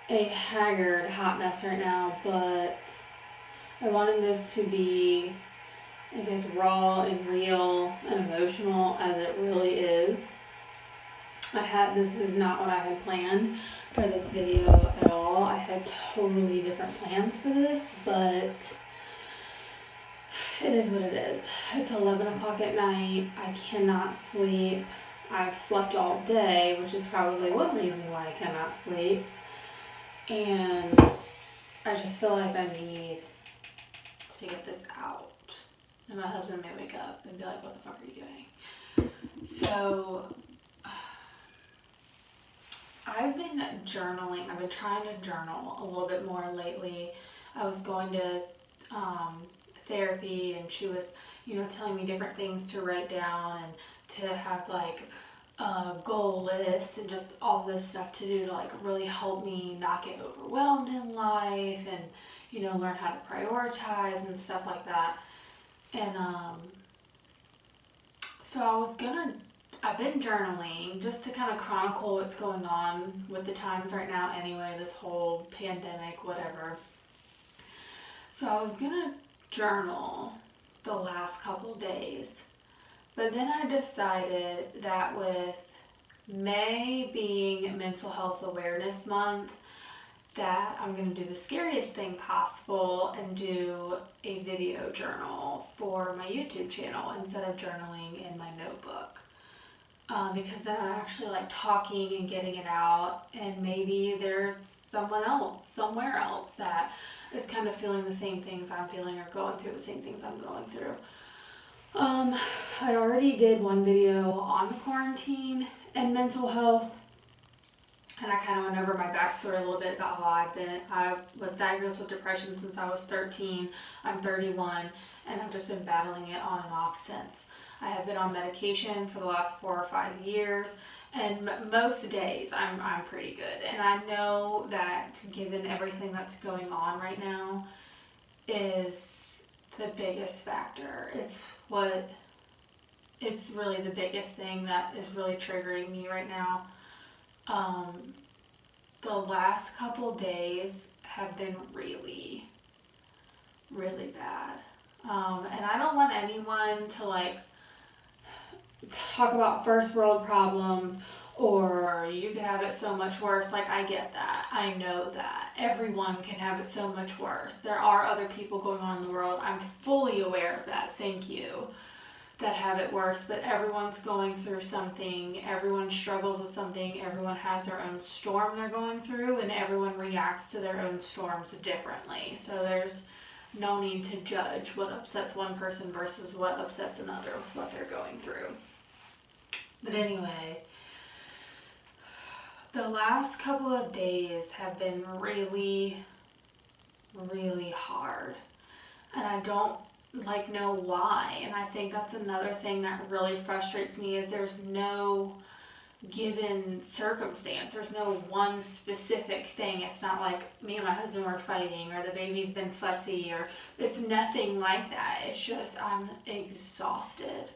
a haggard, hot mess right now, but I wanted this to be, I guess, raw and real and emotional as it really is. This is not what I had planned for this video at all. I had totally different plans for this, but it is what it is. It's 11 o'clock at night. I cannot sleep. I've slept all day, which is probably one reason why I cannot sleep. And I just feel like I need to get this out. And my husband may wake up and be like, what the fuck are you doing? So, I've been journaling. I've been trying to journal a little bit more lately. I was going to therapy, and she was, telling me different things to write down and to have like a goal list and just all this stuff to do to like really help me not get overwhelmed in life and, learn how to prioritize and stuff like that. And so I've been journaling just to kind of chronicle what's going on with the times right now anyway, this whole pandemic, whatever. So I was gonna journal the last couple days, but then I decided that with May being Mental Health Awareness Month, that I'm going to do the scariest thing possible and do a video journal for my YouTube channel instead of journaling in my notebook. Because then I actually like talking and getting it out, and maybe there's someone else, somewhere else, that is kind of feeling the same things I'm feeling or going through the same things I'm going through. I already did one video on the quarantine and mental health, and I kind of went over my backstory a little bit about how I was diagnosed with depression since I was 13. I'm 31, and I've just been battling it on and off since. I have been on medication for the last 4 or 5 years, and most days I'm pretty good. And I know that given everything that's going on right now is the biggest factor. It's really the biggest thing that is really triggering me right now. The last couple days have been really, really bad. And I don't want anyone to like talk about first world problems or you could have it so much worse. Like, I get that. I know that. Everyone can have it so much worse. There are other people going on in the world. I'm fully aware of that. Thank you. That have it worse, but everyone's going through something, everyone struggles with something, everyone has their own storm they're going through, and everyone reacts to their own storms differently. So there's no need to judge what upsets one person versus what upsets another with what they're going through. But anyway, the last couple of days have been really, really hard, and I don't know why. And I think that's another thing that really frustrates me is there's no given circumstance. There's no one specific thing. It's not like me and my husband were fighting or the baby's been fussy, or it's nothing like that. It's just I'm exhausted.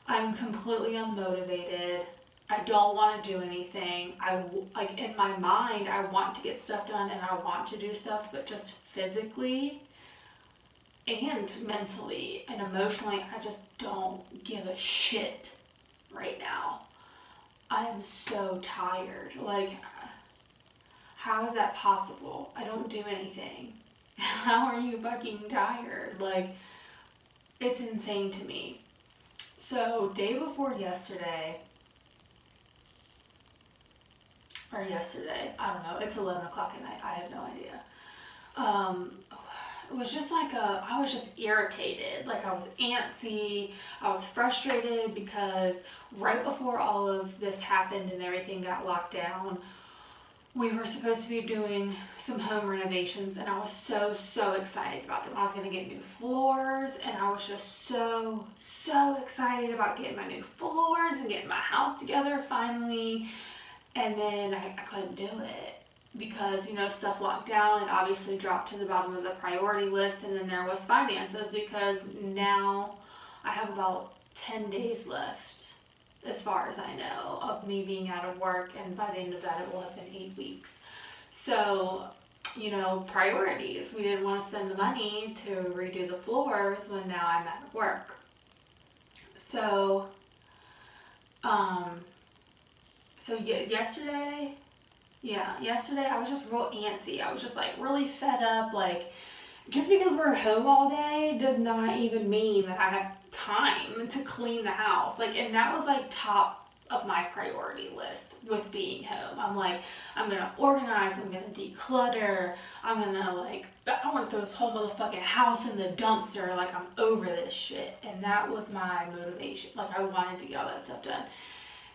I'm completely unmotivated. I don't want to do anything. Like, in my mind, I want to get stuff done and I want to do stuff, but just physically and mentally and emotionally, I just don't give a shit right now. I am so tired. Like, how is that possible? I don't do anything. How are you fucking tired? Like, it's insane to me. So, day before yesterday, I don't know, it's 11 o'clock at night, I have no idea. It was just like I was just irritated, like I was antsy, I was frustrated because right before all of this happened and everything got locked down, we were supposed to be doing some home renovations, and I was so excited about them. I was going to get new floors, and I was just so excited about getting my new floors and getting my house together finally, and then I couldn't do it. Because, stuff locked down, it obviously dropped to the bottom of the priority list, and then there was finances, because now I have about 10 days left, as far as I know, of me being out of work, and by the end of that it will have been 8 weeks. So, you know, priorities. We didn't want to spend the money to redo the floors when now I'm at work. So, um, yesterday, yesterday I was just real antsy. I was just like really fed up. Like, just because we're home all day does not even mean that I have time to clean the house. Like, and that was like top of my priority list with being home. I'm like, I'm gonna organize, I'm gonna declutter, I'm gonna like, I want to throw this whole motherfucking house in the dumpster. Like, I'm over this shit. And that was my motivation. Like, I wanted to get all that stuff done.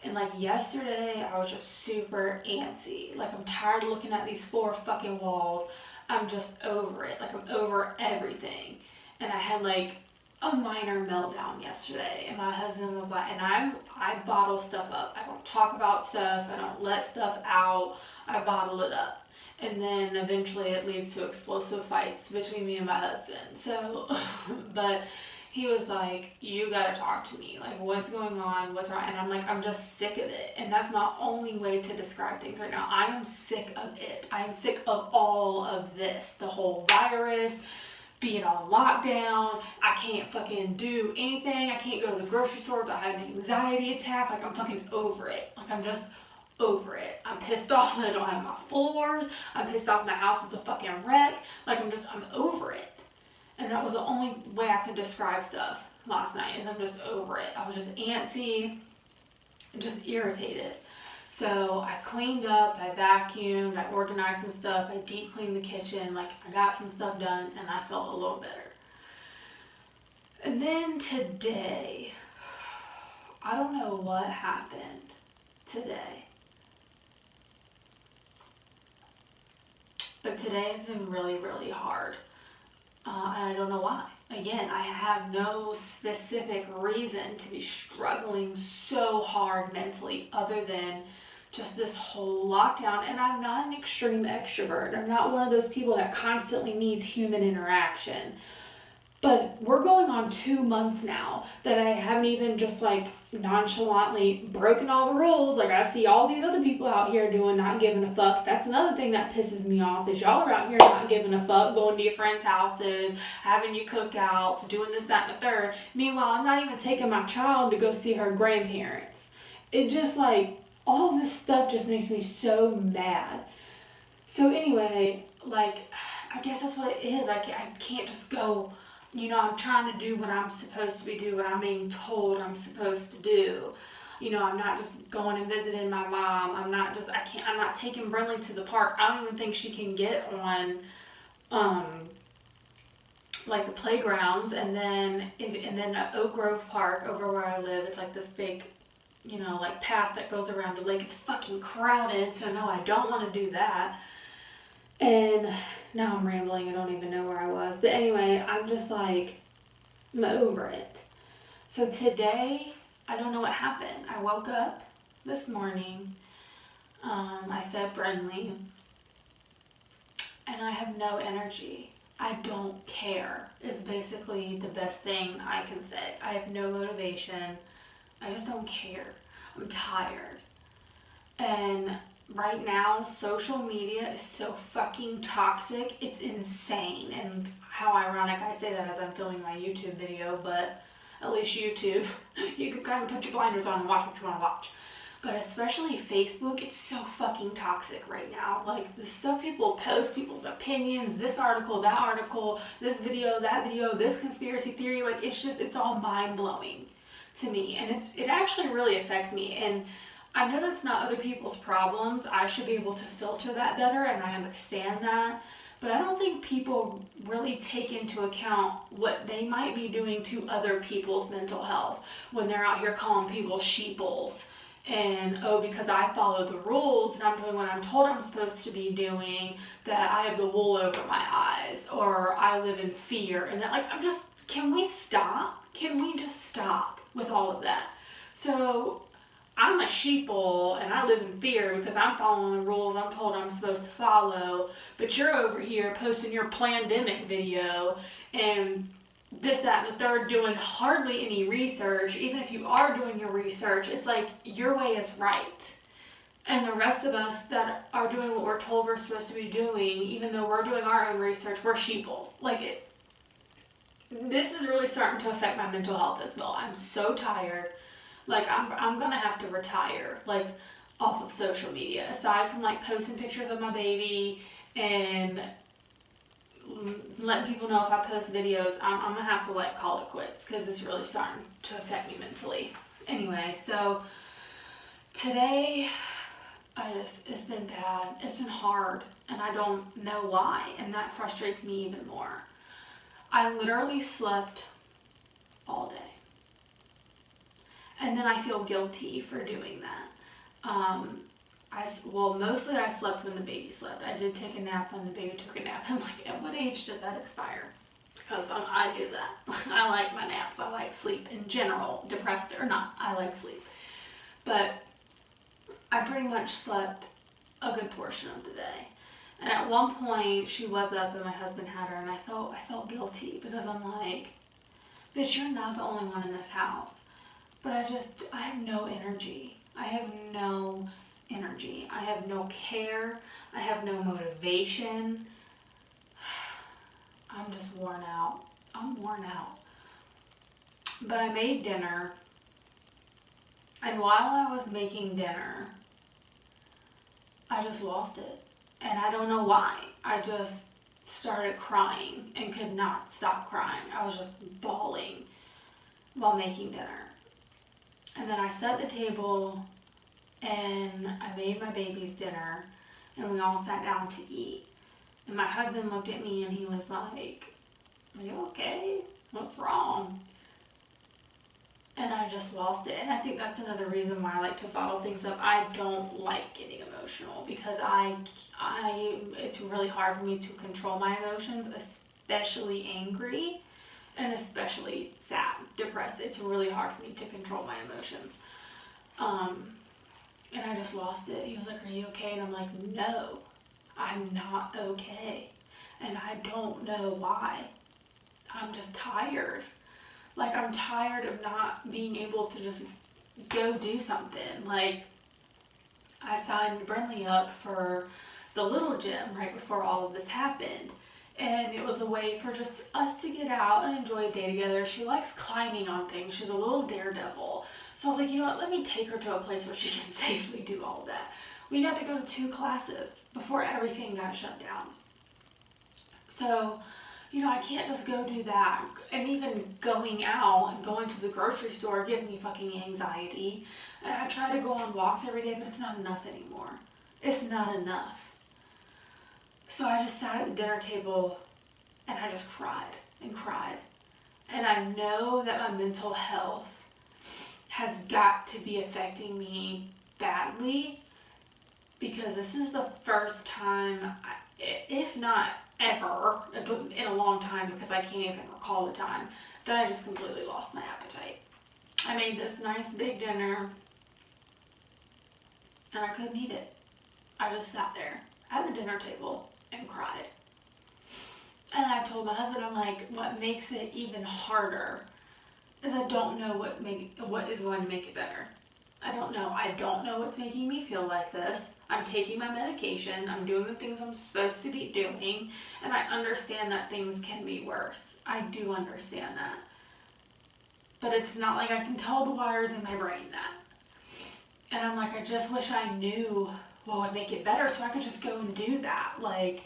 And like yesterday, I was just super antsy. Like, I'm tired of looking at these 4 fucking walls. I'm just over it. Like, I'm over everything. And I had like a minor meltdown yesterday. And my husband was like, and I bottle stuff up. I don't talk about stuff. I don't let stuff out. I bottle it up. And then eventually it leads to explosive fights between me and my husband. So, but he was like, you gotta talk to me. Like, what's going on? What's wrong? And I'm like, I'm just sick of it. And that's my only way to describe things right now. I am sick of it. I am sick of all of this. The whole virus, being on lockdown. I can't fucking do anything. I can't go to the grocery store without having an anxiety attack. Like, I'm fucking over it. Like, I'm just over it. I'm pissed off that I don't have my floors. I'm pissed off my house is a fucking wreck. Like, I'm over it. And that was the only way I could describe stuff last night, is I'm just over it. I was just antsy and just irritated. So I cleaned up, I vacuumed, I organized some stuff, I deep cleaned the kitchen, like, I got some stuff done and I felt a little better. And then today, I don't know what happened today, but today has been really, really hard. And I don't know why. Again, I have no specific reason to be struggling so hard mentally other than just this whole lockdown. And I'm not an extreme extrovert. I'm not one of those people that constantly needs human interaction. But we're going on 2 months now that I haven't even just like nonchalantly broken all the rules. Like, I see all these other people out here doing, not giving a fuck. That's another thing that pisses me off, is y'all are out here not giving a fuck, going to your friends' houses, having your cookouts, doing this, that, and the third. Meanwhile, I'm not even taking my child to go see her grandparents. It just like, all this stuff just makes me so mad. So anyway, like, I guess that's what it is. I can't just go, you know, I'm trying to do what I'm supposed to be doing, what I'm being told I'm supposed to do. You know, I'm not just going and visiting my mom. I'm not taking Brinley to the park. I don't even think she can get on, like, the playgrounds. And then at Oak Grove Park, over where I live, it's like this big, you know, like, path that goes around the lake. It's fucking crowded, so no, I don't want to do that. And now I'm rambling, I don't even know where I was. But anyway, I'm just like, I'm over it. So today, I don't know what happened. I woke up this morning, I fed Brenly, and I have no energy. I don't care, is basically the best thing I can say. I have no motivation. I just don't care. I'm tired. And right now, social media is so fucking toxic. It's insane. And how ironic I say that as I'm filming my YouTube video, but at least YouTube, you can kind of put your blinders on and watch what you want to watch. But especially Facebook, it's so fucking toxic right now. Like, the stuff people post, people's opinions, this article, that article, this video, that video, this conspiracy theory, like, it's all mind-blowing to me. And it actually really affects me. And I know that's not other people's problems. I should be able to filter that better, and I understand that. But I don't think people really take into account what they might be doing to other people's mental health when they're out here calling people sheeples. And, oh, because I follow the rules and I'm doing what I'm told I'm supposed to be doing, that I have the wool over my eyes, or I live in fear. And that, like, can we stop? Can we just stop with all of that? So I'm a sheeple and I live in fear because I'm following the rules I'm told I'm supposed to follow, but you're over here posting your plandemic video and this, that, and the third, doing hardly any research. Even if you are doing your research, it's like your way is right. And the rest of us that are doing what we're told we're supposed to be doing, even though we're doing our own research, we're sheeples. Like, this is really starting to affect my mental health as well. I'm so tired. Like, I'm gonna have to retire, like, off of social media. Aside from, like, posting pictures of my baby and letting people know if I post videos, I'm gonna have to, like, call it quits, because it's really starting to affect me mentally. Anyway, so today, it's been bad. It's been hard, and I don't know why, and that frustrates me even more. I literally slept all day. And then I feel guilty for doing that. Mostly I slept when the baby slept. I did take a nap when the baby took a nap. I'm like, at what age does that expire? Because I do that. I like my naps. I like sleep in general, depressed or not. I like sleep. But I pretty much slept a good portion of the day. And at one point, she was up and my husband had her, and I felt guilty, because I'm like, bitch, you're not the only one in this house. But I have no energy. I have no energy. I have no care. I have no motivation. I'm just worn out. I'm worn out. But I made dinner, and while I was making dinner, I just lost it. And I don't know why. I just started crying and could not stop crying. I was just bawling while making dinner. And then I set the table and I made my baby's dinner, and we all sat down to eat. And my husband looked at me and he was like, "Are you okay? What's wrong?" And I just lost it. And I think that's another reason why I like to bottle things up. I don't like getting emotional, because it's really hard for me to control my emotions, especially angry and especially sad, depressed. It's really hard for me to control my emotions. And I just lost it. He was like, "Are you okay?" And I'm like, "No, I'm not okay. And I don't know why. I'm just tired. Like, I'm tired of not being able to just go do something." Like, I signed Brinley up for the little gym right before all of this happened. And it was a way for just us to get out and enjoy a day together. She likes climbing on things. She's a little daredevil. So I was like, you know what, let me take her to a place where she can safely do all of that. We got to go to 2 classes before everything got shut down. So, I can't just go do that. And even going out and going to the grocery store gives me fucking anxiety. And I try to go on walks every day, but it's not enough anymore. It's not enough. So I just sat at the dinner table and I just cried and cried. And I know that my mental health has got to be affecting me badly, because this is the first time, if not ever, in a long time, because I can't even recall the time, that I just completely lost my appetite. I made this nice big dinner and I couldn't eat it. I just sat there at the dinner table and cried. And I told my husband, I'm like, what makes it even harder is I don't know what is going to make it better. I don't know. I don't know what's making me feel like this. I'm taking my medication. I'm doing the things I'm supposed to be doing. And I understand that things can be worse. I do understand that. But it's not like I can tell the wires in my brain that. And I'm like, I just wish I knew what would make it better so I could just go and do that. Like,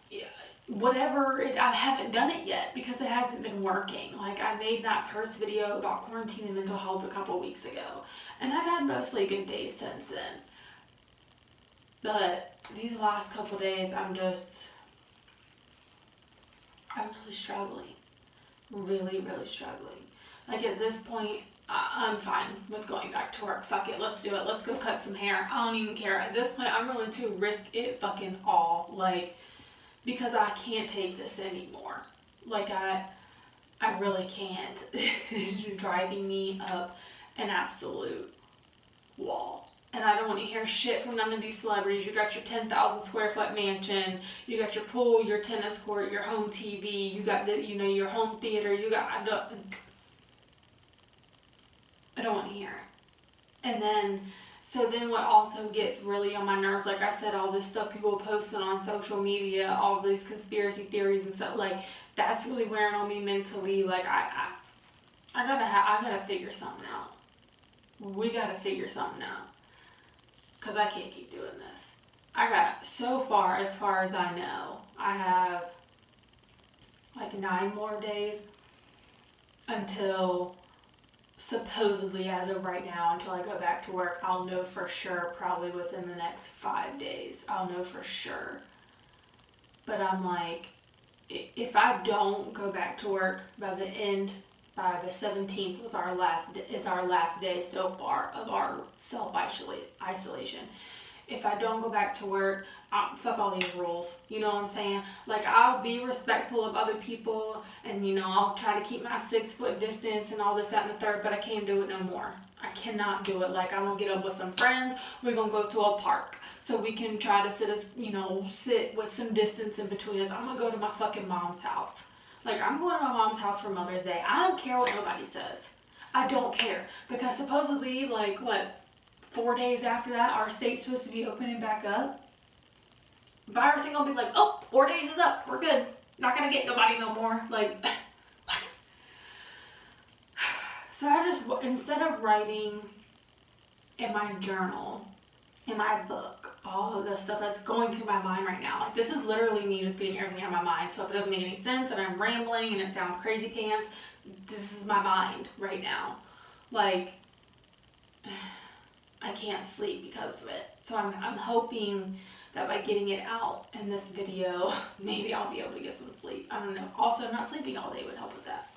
yeah, I haven't done it yet because it hasn't been working. Like, I made that first video about quarantine and mental health a couple weeks ago. And I've had mostly good days since then. But these last couple days, I'm really struggling. Really, really struggling. Like, at this point, I'm fine with going back to work. Fuck it, let's do it. Let's go cut some hair. I don't even care. At this point, I'm willing to risk it fucking all. Like, because I can't take this anymore. Like, I really can't. It's driving me up an absolute wall. And I don't want to hear shit from none of these celebrities. You got your 10,000 square foot mansion. You got your pool, your tennis court, your home TV. You got your home theater. I don't want to hear it. And then So then what also gets really on my nerves, like I said, all this stuff people posting on social media, all these conspiracy theories and stuff, like, that's really wearing on me mentally. Like, I gotta figure something out. We gotta figure something out. Because I can't keep doing this. I got, so far, as far as I know, I have like 9 more days until, supposedly as of right now, until I go back to work. I'll know for sure probably within the next 5 days. I'll know for sure. But I'm like, if I don't go back to work by the 17th is our last day so far of our self-isolation. If I don't go back to work, fuck all these rules. You know what I'm saying? Like, I'll be respectful of other people, and, you know, I'll try to keep my 6-foot distance and all this, that, and the third, but I can't do it no more. I cannot do it. Like, I'm gonna get up with some friends. We're gonna go to a park so we can try to sit with some distance in between us. I'm gonna go to my fucking mom's house. Like, I'm going to my mom's house for Mother's Day. I don't care what nobody says. I don't care. Because supposedly, like, 4 days after that, our state's supposed to be opening back up. Virus ain't gonna be like, oh, 4 days is up, we're good. Not gonna get nobody no more. Like, what? So I just, instead of writing in my journal, in my book, all of the stuff that's going through my mind right now, like, this is literally me just getting everything out of my mind. So if it doesn't make any sense and I'm rambling and it sounds crazy pants, this is my mind right now. Like, I can't sleep because of it. So I'm hoping that by getting it out in this video, maybe I'll be able to get some sleep. I don't know. Also, not sleeping all day would help with that.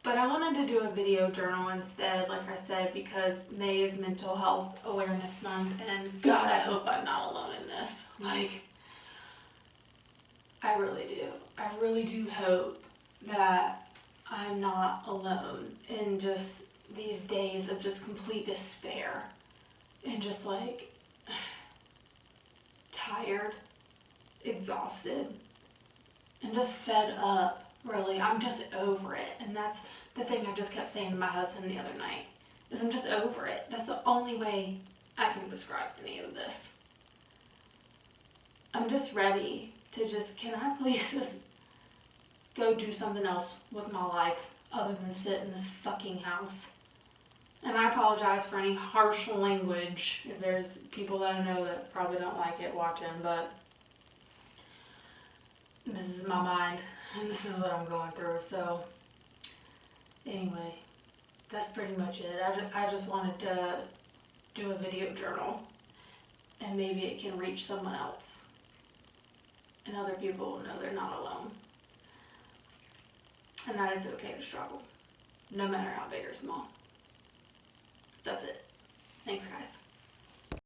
But I wanted to do a video journal instead, like I said, because May is Mental Health Awareness Month, and God, I hope I'm not alone in this. Like, I really do. I really do hope that I'm not alone in just these days of just complete despair and just, like, tired, exhausted, and just fed up, really. I'm just over it. And that's the thing I just kept saying to my husband the other night, is I'm just over it. That's the only way I can describe any of this. I'm just ready to just, can I please just go do something else with my life other than sit in this fucking house? And I apologize for any harsh language if there's people that I know that probably don't like it watching, but this is my mind, and this is what I'm going through. So, anyway, that's pretty much it. I just wanted to do a video journal, and maybe it can reach someone else, and other people will know they're not alone, and that it's okay to struggle, no matter how big or small. That's it. Thanks, guys.